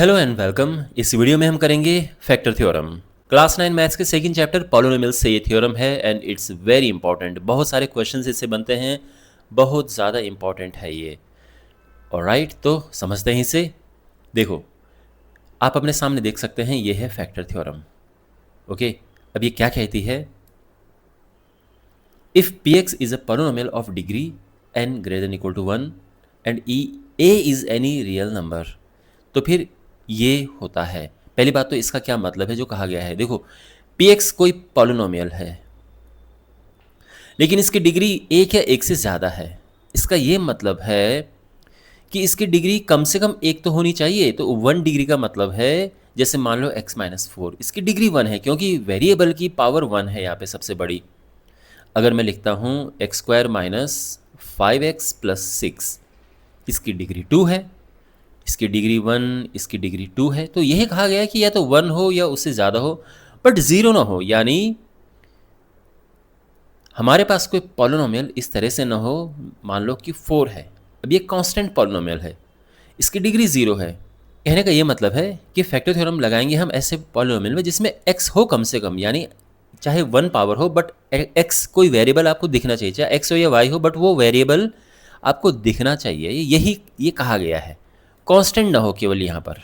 Hello and welcome. इस video में हम करेंगे फैक्टर थ्योरम। क्लास 9 मैथ्स के सेकंड चैप्टर पॉलिनोमियल्स से ये थ्योरम है एंड इट्स वेरी इंपॉर्टेंट। बहुत सारे क्वेश्चंस इससे बनते हैं, बहुत ज़्यादा इंपॉर्टेंट है ये। ऑलराइट, तो समझते हैं इसे। देखो, आप अपने सामने देख सकते हैं, ये है फैक्टर थ्योरम। ओके, अब ये क्या कहती है? If P X is a polynomial of degree n greater than equal to 1 and A is any real number, तो फिर ये होता है। पहली बात तो इसका क्या मतलब है जो कहा गया है। देखो, पी एक्स कोई पॉलिनोमियल है, लेकिन इसकी डिग्री एक या एक से ज़्यादा है। इसका ये मतलब है कि इसकी डिग्री कम से कम एक तो होनी चाहिए। तो 1 डिग्री का मतलब है, जैसे मान लो x-4, इसकी डिग्री 1 है क्योंकि वेरिएबल की पावर 1 है यहाँ पे सबसे बड़ी। अगर मैं लिखता हूँ x² - 5x + 6, इसकी डिग्री 2 है, इसकी डिग्री 1, इसकी डिग्री 2 है। तो यही कहा गया है कि या तो 1 हो या उससे ज़्यादा हो, बट 0 ना हो। यानी हमारे पास कोई पॉलिनोमियल इस तरह से ना हो, मान लो कि 4 है। अब ये कांस्टेंट पॉलिनोमियल है, इसकी डिग्री 0 है। कहने का ये मतलब है कि फैक्टर थ्योरम लगाएंगे हम ऐसे पॉलिनोमियल में जिसमें x हो कम से कम, यानी चाहे 1 पावर हो बट x कोई वेरिएबल आपको दिखना चाहिए, चाहे x हो या y हो, बट वो वेरिएबल आपको दिखना चाहिए। यही ये कहा गया है, कांस्टेंट ना हो केवल यहाँ पर।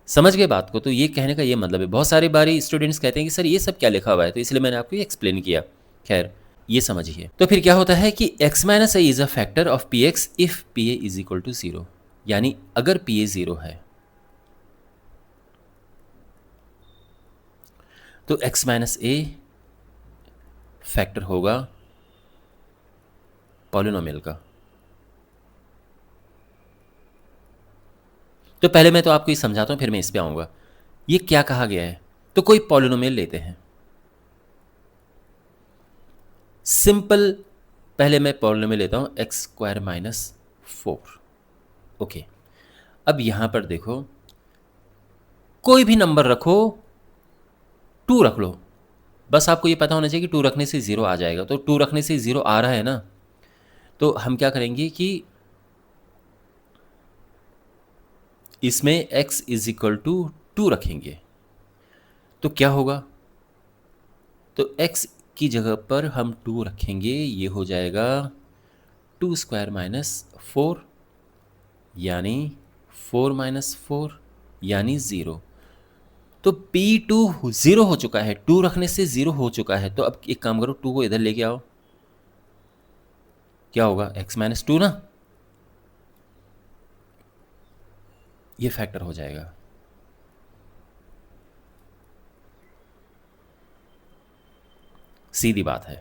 समझ गए बात को? तो ये कहने का ये मतलब है। बहुत सारी बारी स्टूडेंट्स कहते हैं कि सर ये सब क्या लिखा हुआ है, तो इसलिए मैंने आपको ये एक्सप्लेन किया। खैर, ये समझिए। तो फिर क्या होता है कि x - a is a factor of P X if P A is equal to 0, यानी अगर पी ए 0 है तो x - a फैक्टर होगा पॉलिनोमियल का। तो पहले मैं तो आपको ये समझाता हूँ, फिर मैं इस पे आऊँगा। ये क्या कहा गया है? तो कोई पॉलिनोमियल लेते हैं, सिंपल। पहले मैं पॉलिनोमियल लेता हूँ x² - 4। ओके, अब यहाँ पर देखो, कोई भी नंबर रखो, 2 रख लो। बस आपको ये पता होना चाहिए कि 2 रखने से 0 आ जाएगा। तो 2 रखने से 0 आ रहा है ना, तो हम क्या करेंगे कि इसमें x = 2 रखेंगे। तो क्या होगा? तो x की जगह पर हम 2 रखेंगे, ये हो जाएगा 2² - 4, यानी 4 - 4 यानी 0। तो P2 0 हो चुका है, 2 रखने से 0 हो चुका है। तो अब एक काम करो, 2 को इधर लेके आओ, क्या होगा? x - 2 ना, ये फैक्टर हो जाएगा। सीधी बात है।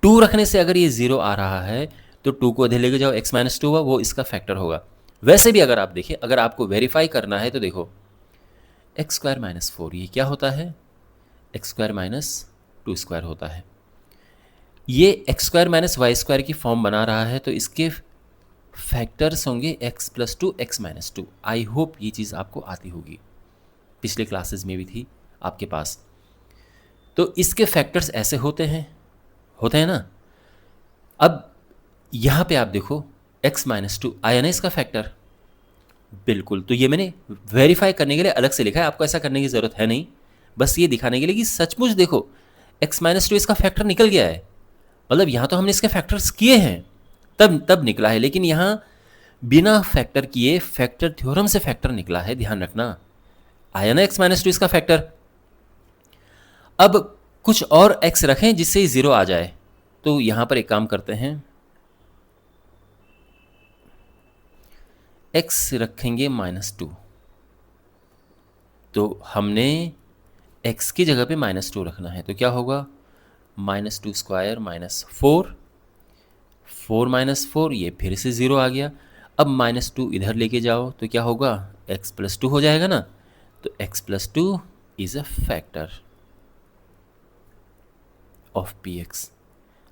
2 रखने से अगर ये 0 आ रहा है तो 2 को इधर लेके जाओ, x - 2 हुआ, वो इसका फैक्टर होगा। वैसे भी अगर आप देखिए, अगर आपको वेरीफाई करना है तो देखो, x² - 4 ये क्या होता है? x² - 2² होता है। ये x² - y² की फॉर्म बना रहा है, तो इसके फैक्टर्स होंगे x + 2 x - 2। आई होप ये चीज़ आपको आती होगी, पिछले क्लासेस में भी थी आपके पास। तो इसके फैक्टर्स ऐसे होते हैं ना। अब यहाँ पे आप देखो, x - 2 आया ना इसका फैक्टर, बिल्कुल। तो ये मैंने वेरीफाई करने के लिए अलग से लिखा है, आपको ऐसा करने की ज़रूरत है नहीं, बस ये दिखाने के लिए कि सचमुच देखो x - 2 इसका फैक्टर निकल गया है। मतलब यहाँ तो हमने इसके फैक्टर्स किए हैं, तब निकला है, लेकिन यहाँ बिना फैक्टर किए फैक्टर थ्योरम से फैक्टर निकला है, ध्यान रखना। आया ना x - 2 इसका फैक्टर। अब कुछ और x रखें जिससे 0 आ जाए। तो यहाँ पर एक काम करते हैं, x रखेंगे -2। तो हमने x की जगह पे -2 रखना है, तो क्या होगा? -2² - 4, 4 - 4, ये फिर से 0 आ गया। अब -2 इधर लेके जाओ तो क्या होगा? x + 2 हो जाएगा ना। तो x + 2 is a factor of P x.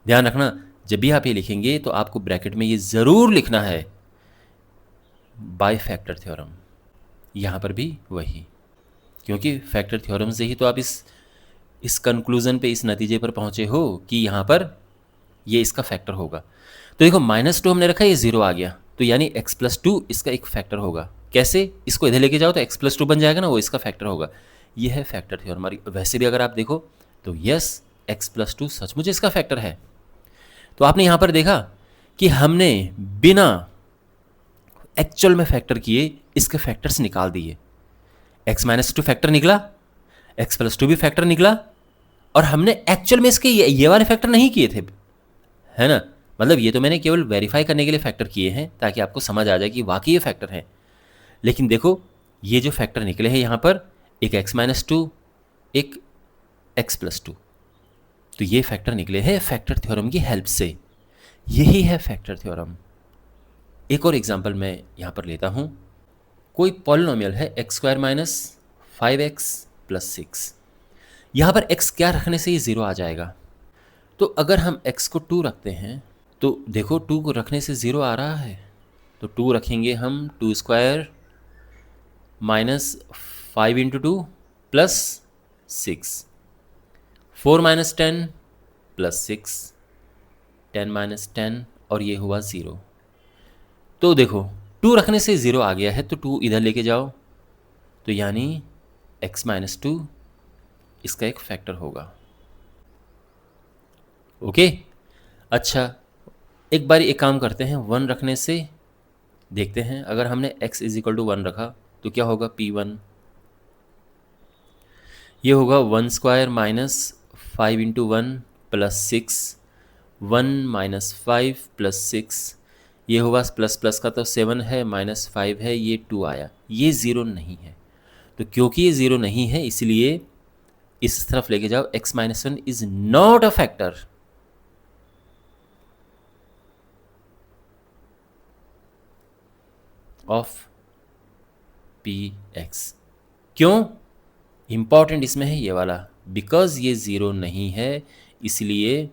ध्यान रखना, जब भी आप ये लिखेंगे तो आपको ब्रैकेट में ये ज़रूर लिखना है बाय फैक्टर थ्योरम। यहाँ पर भी वही, क्योंकि फैक्टर थ्योरम से ही तो आप इस कंक्लूज़न पे, इस नतीजे पर पहुँचे हो कि यहाँ पर ये इसका फैक्टर होगा। तो देखो, -2 हमने रखा, ये 0 आ गया, तो यानी x + 2 इसका एक फैक्टर होगा। कैसे? इसको इधर लेके जाओ तो x प्लस 2 बन जाएगा ना, वो इसका फैक्टर होगा। ये है फैक्टर थ्योरम। वैसे भी अगर आप देखो तो यस, x प्लस 2 सचमुच इसका फैक्टर है। तो आपने यहाँ पर देखा कि हमने बिना एक्चुअल में फैक्टर किए इसके फैक्टर्स निकाल दिए। x माइनस 2 फैक्टर निकला, x प्लस 2 भी फैक्टर निकला, और हमने एक्चुअल में इसके ये वाले फैक्टर नहीं किए थे, है ना। मतलब ये तो मैंने केवल वेरीफाई करने के लिए फैक्टर किए हैं ताकि आपको समझ आ जाए कि वाकई ये फैक्टर है। लेकिन देखो ये जो फैक्टर निकले हैं यहाँ पर, एक x माइनस 2, एक x प्लस 2, तो ये फैक्टर निकले हैं फैक्टर थ्योरम की हेल्प से। यही है फैक्टर थ्योरम। एक और एग्जांपल मैं यहाँ पर लेता हूँ। कोई पॉलिनोमियल है x square minus 5x plus 6। यहाँ पर x क्या रखने से ये 0 आ जाएगा। तो अगर हम x को 2 रखते हैं तो देखो 2 को रखने से 0 आ रहा है, तो 2 रखेंगे हम 2 square minus 5 into 2 plus 6, 4 minus 10 plus 6, 10 minus 10, और ये हुआ 0। तो देखो 2 रखने से 0 आ गया है, तो 2 इधर लेके जाओ, तो यानी x माइनस 2 इसका एक फैक्टर होगा। ओके, अच्छा एक बार एक काम करते हैं, 1 रखने से देखते हैं। अगर हमने x इज इक्वल टू 1 रखा तो क्या होगा, p1, ये होगा 1 square minus 5 into 1 plus 6, 1 minus 5 plus 6, ये होगा प्लस प्लस का तो 7 है, माइनस 5 है, ये 2 आया, ये 0 नहीं है। तो क्योंकि ये 0 नहीं है इसलिए इस तरफ लेके जाओ, x minus 1 is not a factor of px। क्यों? इंपॉर्टेंट इसमें है ये वाला, बिकॉज ये 0 नहीं है इसलिए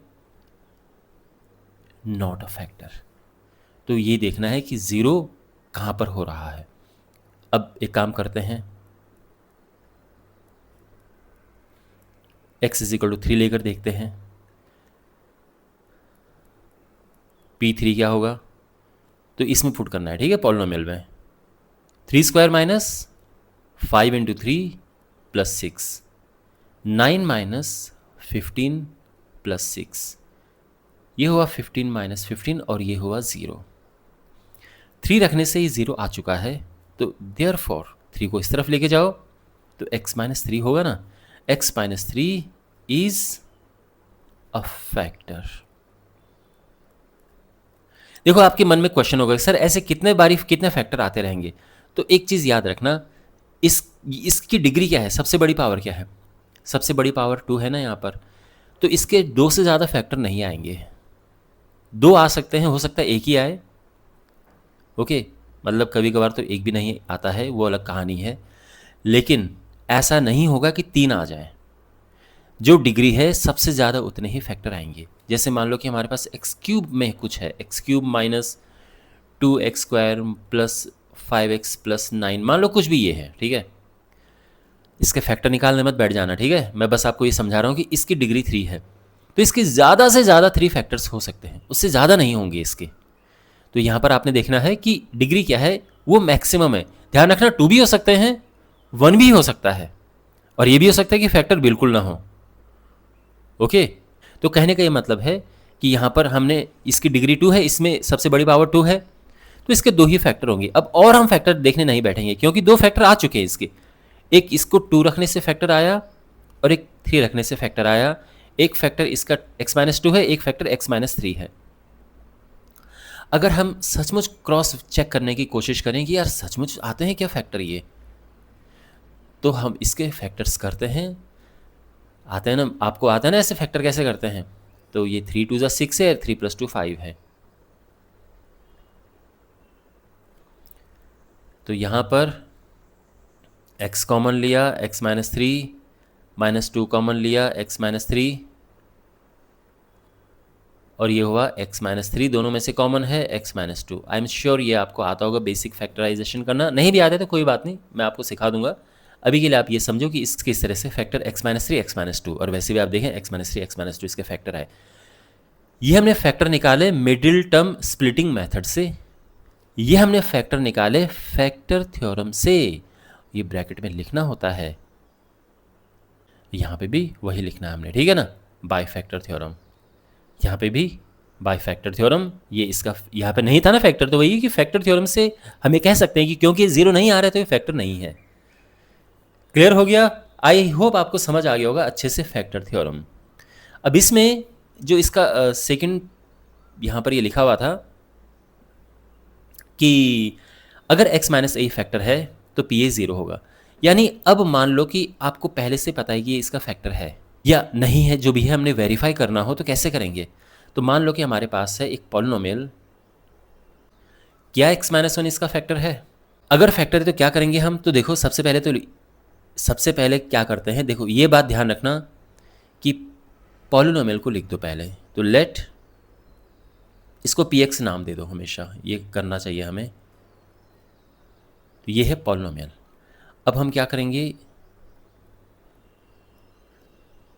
नॉट अ फैक्टर। तो ये देखना है कि 0 कहाँ पर हो रहा है। अब एक काम करते हैं, x इज इक्वल टू 3 लेकर देखते हैं, p3 क्या होगा, तो इसमें पुट करना है, ठीक है, पॉलिनोमियल में। 3 square minus 5 into 3 plus 6, 9 minus 15 plus 6, ये हुआ 15 माइनस 15, और ये हुआ 0। 3 रखने से ये 0 आ चुका है, तो देयरफॉर 3 को इस तरफ लेके जाओ तो x माइनस 3 होगा ना। x minus 3 is a factor. देखो आपके मन में क्वेश्चन होगा, सर ऐसे कितने फैक्टर आते रहेंगे। तो एक चीज़ याद रखना, इसकी डिग्री क्या है, सबसे बड़ी पावर क्या है, सबसे बड़ी पावर 2 है ना यहाँ पर। तो इसके 2 से ज़्यादा फैक्टर नहीं आएंगे, 2 आ सकते हैं, हो सकता है एक ही आए। ओके, मतलब कभी कभार तो एक भी नहीं आता है, वो अलग कहानी है, लेकिन ऐसा नहीं होगा कि 3 आ जाए। जो डिग्री है सबसे ज़्यादा उतने ही फैक्टर आएंगे। जैसे मान लो कि हमारे पास एक्स क्यूब में कुछ है, x cube minus 2x square plus 5x plus 9, मान लो कुछ भी ये है, ठीक है। इसके फैक्टर निकालने मत बैठ जाना, ठीक है, मैं बस आपको ये समझा रहा हूँ कि इसकी डिग्री 3 है, तो इसके ज़्यादा से ज़्यादा 3 फैक्टर्स हो सकते हैं, उससे ज़्यादा नहीं होंगे इसके। तो यहाँ पर आपने देखना है कि डिग्री क्या है, वो मैक्सिमम है। ध्यान रखना 2 भी हो सकते हैं, 1 भी हो सकता है, और ये भी हो सकता है कि फैक्टर बिल्कुल ना हो। ओके, तो कहने का ये मतलब है कि यहाँ पर हमने इसकी डिग्री 2 है, इसमें सबसे बड़ी पावर 2 है, तो इसके 2 ही फैक्टर होंगे। अब और हम फैक्टर देखने नहीं बैठेंगे क्योंकि 2 फैक्टर आ चुके हैं इसके। एक इसको 2 रखने से फैक्टर आया और एक 3 रखने से फैक्टर आया। एक फैक्टर इसका x माइनस 2 है, एक फैक्टर x माइनस 3 है। अगर हम सचमुच क्रॉस चेक करने की कोशिश करें कि यार सचमुच आते हैं क्या फैक्टर ये, तो हम इसके फैक्टर्स करते हैं, आते हैं ना, आपको आता है ना ऐसे फैक्टर कैसे करते हैं। तो ये 3 2 6 है, 3 + 2 5 है। तो यहाँ पर x कॉमन लिया, x माइनस 3, माइनस 2 कॉमन लिया, x माइनस 3, और ये हुआ x माइनस 3, दोनों में से कॉमन है x minus 2। I am sure ये आपको आता होगा बेसिक फैक्टराइजेशन करना, नहीं भी आता तो कोई बात नहीं, मैं आपको सिखा दूंगा। अभी के लिए आप ये समझो कि किस तरह से factor x minus 3 x minus 2, और वैसे भी आप देखें x माइनस 3 x माइनस 2 इसके फैक्टर आए। ये हमने फैक्टर निकाले मिडिल टर्म स्प्लिटिंग मेथड से, ये हमने फैक्टर निकाले फैक्टर थ्योरम से, ये ब्रैकेट में लिखना होता है, यहाँ पे भी वही लिखना है हमने, ठीक है ना, बाय फैक्टर थ्योरम। यहाँ पे भी बाय फैक्टर थ्योरम, ये इसका यहाँ पे नहीं था ना फैक्टर, तो वही कि फैक्टर थ्योरम से हम ये कह सकते हैं कि क्योंकि जीरो नहीं आ रहा है तो ये फैक्टर नहीं है। क्लियर हो गया? आई होप आपको समझ आ गया होगा अच्छे से फैक्टर थ्योरम। अब इसमें जो इसका सेकंड यहाँ पर ये लिखा हुआ था कि अगर x माइनस ए फैक्टर है तो पी ए ज़ीरो होगा। यानी अब मान लो कि आपको पहले से पता है कि ये इसका फैक्टर है या नहीं है, जो भी है हमने वेरीफाई करना हो तो कैसे करेंगे। तो मान लो कि हमारे पास है एक पॉलिनोमियल, क्या x माइनस वन इसका फैक्टर है? अगर फैक्टर है तो क्या करेंगे हम, तो देखो सबसे पहले क्या करते हैं, देखो ये बात ध्यान रखना कि पॉलिनोमियल को लिख दो पहले, तो लेट इसको px नाम दे दो, हमेशा ये करना चाहिए हमें। तो ये है पॉलिनोमियल। अब हम क्या करेंगे,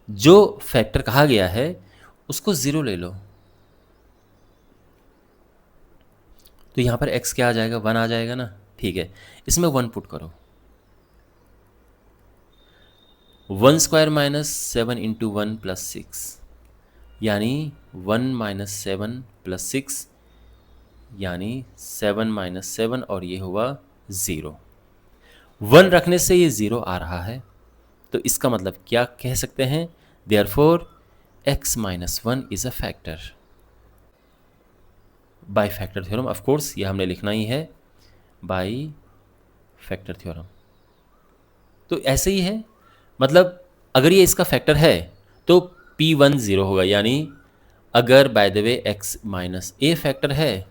जो फैक्टर कहा गया है उसको ज़ीरो ले लो, तो यहाँ पर x क्या आ जाएगा, 1 आ जाएगा ना, ठीक है। इसमें 1 पुट करो, 1 स्क्वायर माइनस 7 इंटू 1 प्लस 6, यानी 1 माइनस 7 प्लस 6, यानी 7 माइनस 7, और ये हुआ 0। 1 रखने से ये 0 आ रहा है, तो इसका मतलब क्या कह सकते हैं, therefore x minus 1 is a factor by factor theorem. Of course ये हमने लिखना ही है बाय फैक्टर थ्योरम। तो ऐसे ही है, मतलब अगर ये इसका फैक्टर है तो p1 0 होगा, यानी अगर by the way x minus A factor है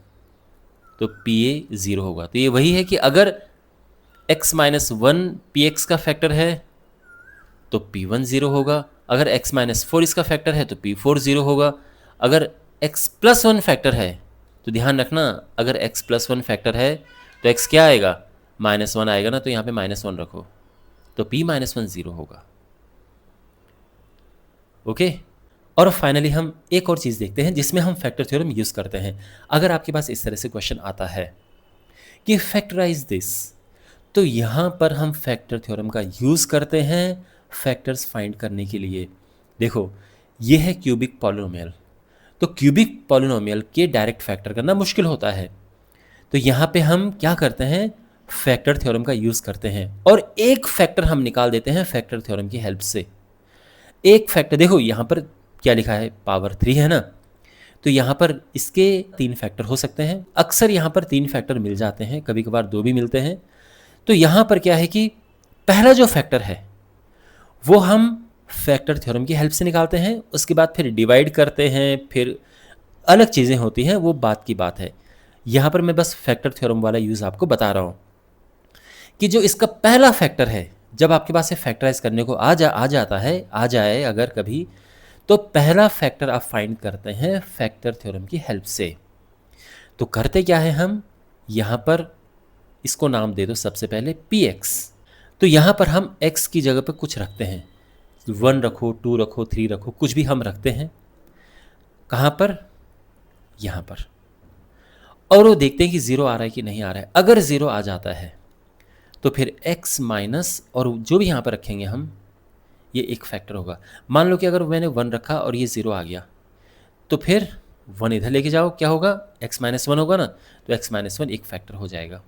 तो pa 0 होगा। तो ये वही है कि अगर x माइनस 1 px का फैक्टर है तो p1 0 होगा, अगर x माइनस 4 इसका फैक्टर है तो p4 0 होगा, अगर x प्लस 1 फैक्टर है तो ध्यान रखना, अगर x प्लस 1 फैक्टर है तो x क्या आएगा, -1 आएगा ना, तो यहाँ पे -1 रखो, तो p माइनस 1 0 होगा। ओके। और फाइनली हम एक और चीज़ देखते हैं जिसमें हम फैक्टर थ्योरम यूज़ करते हैं। अगर आपके पास इस तरह से क्वेश्चन आता है कि फैक्टराइज दिस, तो यहाँ पर हम फैक्टर थ्योरम का यूज़ करते हैं फैक्टर्स फाइंड करने के लिए। देखो ये है क्यूबिक पॉलिनोमियल, तो क्यूबिक पॉलिनोमियल के डायरेक्ट फैक्टर करना मुश्किल होता है, तो यहाँ पे हम क्या करते हैं, फैक्टर थ्योरम का यूज़ करते हैं और एक फैक्टर हम निकाल देते हैं फैक्टर थ्योरम की हेल्प से। एक फैक्टर देखो यहाँ पर क्या लिखा है, पावर 3 है ना, तो यहाँ पर इसके 3 फैक्टर हो सकते हैं। अक्सर यहाँ पर 3 फैक्टर मिल जाते हैं, कभी कभार 2 भी मिलते हैं। तो यहाँ पर क्या है कि पहला जो फैक्टर है वो हम फैक्टर थ्योरम की हेल्प से निकालते हैं, उसके बाद फिर डिवाइड करते हैं, फिर अलग चीज़ें होती हैं, वो बात की बात है। यहाँ पर मैं बस फैक्टर थ्योरम वाला यूज़ आपको बता रहा हूँ कि जो इसका पहला फैक्टर है, जब आपके पास से फैक्टराइज करने को आ जाए अगर कभी, तो पहला फैक्टर आप फाइंड करते हैं फैक्टर थ्योरम की हेल्प से। तो करते क्या है, हम यहाँ पर इसको नाम दे दो सबसे पहले px। तो यहाँ पर हम x की जगह पर कुछ रखते हैं, 1 रखो, 2 रखो, 3 रखो, कुछ भी हम रखते हैं। कहाँ पर, यहाँ पर, और वो देखते हैं कि 0 आ रहा है कि नहीं आ रहा है। अगर 0 आ जाता है तो फिर x माइनस, और जो भी यहाँ पर रखेंगे हम, ये एक फैक्टर होगा। मान लो कि अगर मैंने 1 रखा और ये 0 आ गया, तो फिर 1 इधर लेके जाओ, क्या होगा, x माइनस 1 होगा ना, तो x माइनस 1 एक फैक्टर हो जाएगा।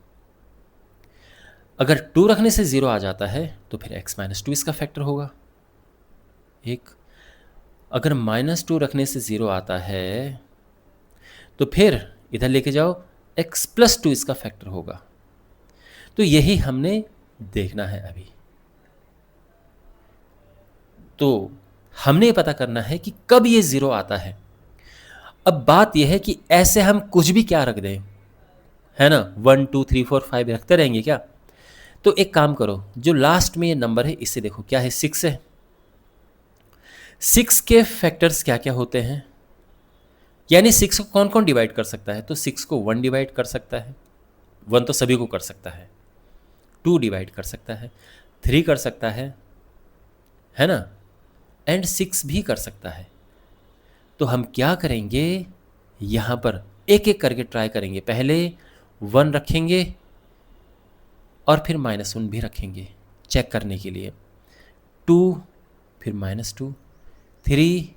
अगर 2 रखने से 0 आ जाता है तो फिर x माइनस 2 इसका फैक्टर होगा एक। अगर -2 रखने से 0 आता है तो फिर इधर लेके जाओ, x प्लस 2 इसका फैक्टर होगा। तो यही हमने देखना है अभी। तो हमने पता करना है कि कब ये 0 आता है। अब बात यह है कि ऐसे हम कुछ भी क्या रख दें, है ना, 1 2 3 4 5 रखते रहेंगे क्या। तो एक काम करो, जो लास्ट में ये नंबर है इसे देखो, क्या है, 6 है। 6 के फैक्टर्स क्या क्या होते हैं, यानी 6 को कौन कौन डिवाइड कर सकता है, तो 6 को 1 डिवाइड कर सकता है, 1 तो सभी को कर सकता है, 2 डिवाइड कर सकता है, 3 कर सकता है ना, एंड 6 भी कर सकता है। तो हम क्या करेंगे, यहाँ पर एक एक करके ट्राई करेंगे। पहले 1 रखेंगे और फिर -1 भी रखेंगे चेक करने के लिए। 2 फिर -2, 3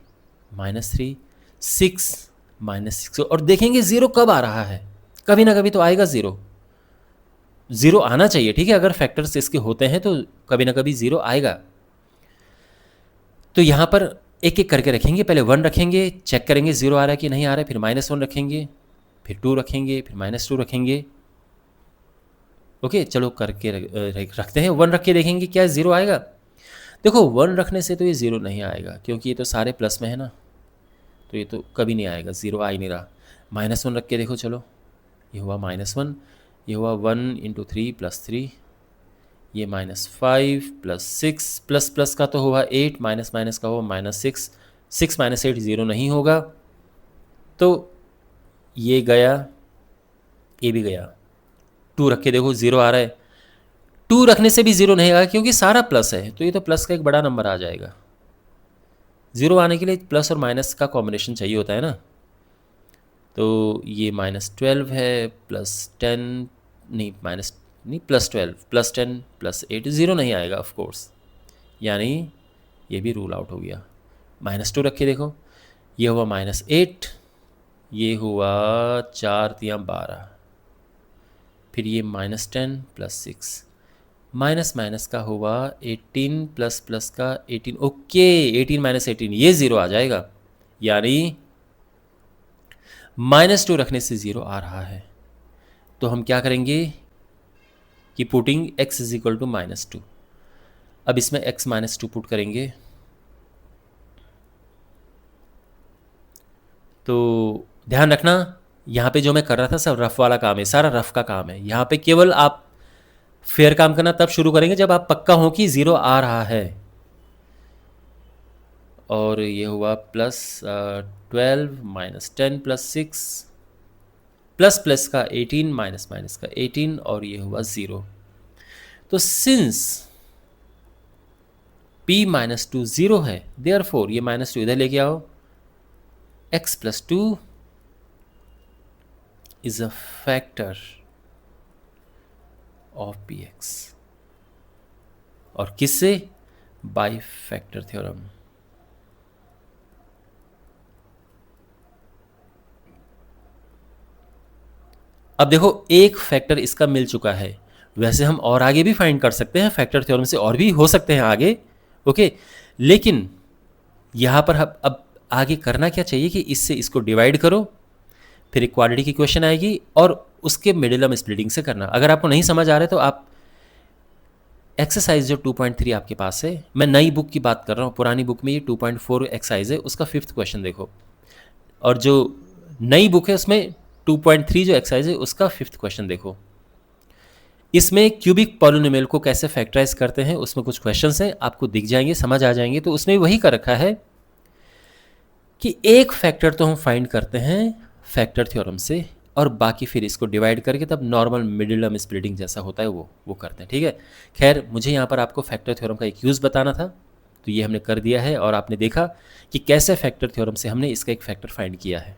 -3, 6 -6 और देखेंगे ज़ीरो कब आ रहा है। कभी ना कभी तो आएगा ज़ीरो, ज़ीरो आना चाहिए, ठीक है। अगर फैक्टर्स इसके होते हैं तो कभी ना कभी ज़ीरो आएगा। तो यहाँ पर एक एक करके रखेंगे। पहले 1 रखेंगे, चेक करेंगे ज़ीरो आ रहा है कि नहीं आ रहा है, फिर -1 रखेंगे, फिर 2 रखेंगे, फिर -2 रखेंगे। ओके, चलो करके रखते हैं। 1 रख के देखेंगे क्या ज़ीरो आएगा। देखो 1 रखने से तो ये ज़ीरो नहीं आएगा, क्योंकि ये तो सारे प्लस में है ना, तो ये तो कभी नहीं आएगा, ज़ीरो आ ही नहीं रहा। -1 रख के देखो, चलो ये हुआ -1, ये हुआ 1 × 3 + 3, ये -5 + 6 प्लस प्लस का तो हुआ 8, माइनस माइनस का हुआ -6, 6 - 8 ज़ीरो नहीं होगा, तो ये गया, ये भी गया। 2 रख के देखो ज़ीरो आ रहा है। 2 रखने से भी ज़ीरो नहीं आएगा, क्योंकि सारा प्लस है, तो ये तो प्लस का एक बड़ा नंबर आ जाएगा। ज़ीरो आने के लिए प्लस और माइनस का कॉम्बिनेशन चाहिए होता है ना। तो ये -12 है, +10 नहीं, माइनस नहीं, +12 +10 +8 ज़ीरो नहीं आएगा ऑफ कोर्स, यानी ये भी रूल आउट हो गया। -2 रख के देखो, ये हुआ -8, ये हुआ 4 × 12, फिर ये -10 + 6, माइनस माइनस का हुआ 18 प्लस प्लस का 18। ओके, 18 - 18 ये ज़ीरो आ जाएगा, यानी -2 रखने से ज़ीरो आ रहा है। तो हम क्या करेंगे कि पुटिंग x = -2। अब इसमें x -2 पुट करेंगे, तो ध्यान रखना यहाँ पे जो मैं कर रहा था सब रफ वाला काम है, सारा रफ का काम है। यहाँ पे केवल आप फेयर काम करना तब शुरू करेंगे जब आप पक्का हो कि ज़ीरो आ रहा है। और ये हुआ +12 -10 + 6 प्लस प्लस का 18 माइनस माइनस का 18, और ये हुआ 0। तो सिंस p - 2 0 है, देयरफॉर ये -2 इधर लेके आओ, x + 2 is a factor of px। और किससे? By factor theorem. अब देखो एक फैक्टर इसका मिल चुका है, वैसे हम और आगे भी फाइंड कर सकते हैं फैक्टर थ्योरम से, और भी हो सकते हैं आगे, ओके। लेकिन यहाँ पर अब आगे करना क्या चाहिए कि इससे इसको डिवाइड करो, फिर इक्वालिटी की क्वेश्चन आएगी, और उसके मिडिलम स्प्लिटिंग से करना। अगर आपको नहीं समझ आ रहा है तो आप एक्सरसाइज जो 2.3 आपके पास है, मैं नई बुक की बात कर रहा हूँ, पुरानी बुक में ये 2.4 एक्सरसाइज है, उसका 5th क्वेश्चन देखो, और जो नई बुक है उसमें 2.3 जो एक्सरसाइज है उसका 5th क्वेश्चन देखो। इसमें क्यूबिक पॉलिनोमियल को कैसे फैक्टराइज करते हैं उसमें कुछ क्वेश्चंस हैं, आपको दिख जाएंगे, समझ आ जाएंगे। तो उसमें वही कर रखा है कि एक फैक्टर तो हम फाइंड करते हैं फैक्टर थ्योरम से, और बाकी फिर इसको डिवाइड करके तब नॉर्मल मिडिलम स्प्लिटिंग जैसा होता है वो करते हैं, ठीक है। खैर, मुझे यहाँ पर आपको फैक्टर थ्योरम का एक यूज़ बताना था, तो ये हमने कर दिया है, और आपने देखा कि कैसे फैक्टर थ्योरम से हमने इसका एक फैक्टर फाइंड किया है।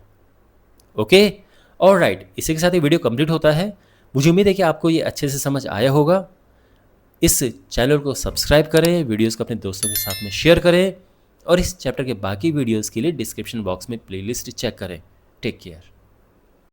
ओके, ऑलराइट, इसी के साथ ये वीडियो कंप्लीट होता है। मुझे उम्मीद है कि आपको ये अच्छे से समझ आया होगा। इस चैनल को सब्सक्राइब करें, वीडियोस को अपने दोस्तों के साथ में शेयर करें, और इस चैप्टर के बाकी वीडियोस के लिए डिस्क्रिप्शन बॉक्स में प्लेलिस्ट चेक करें। Take care.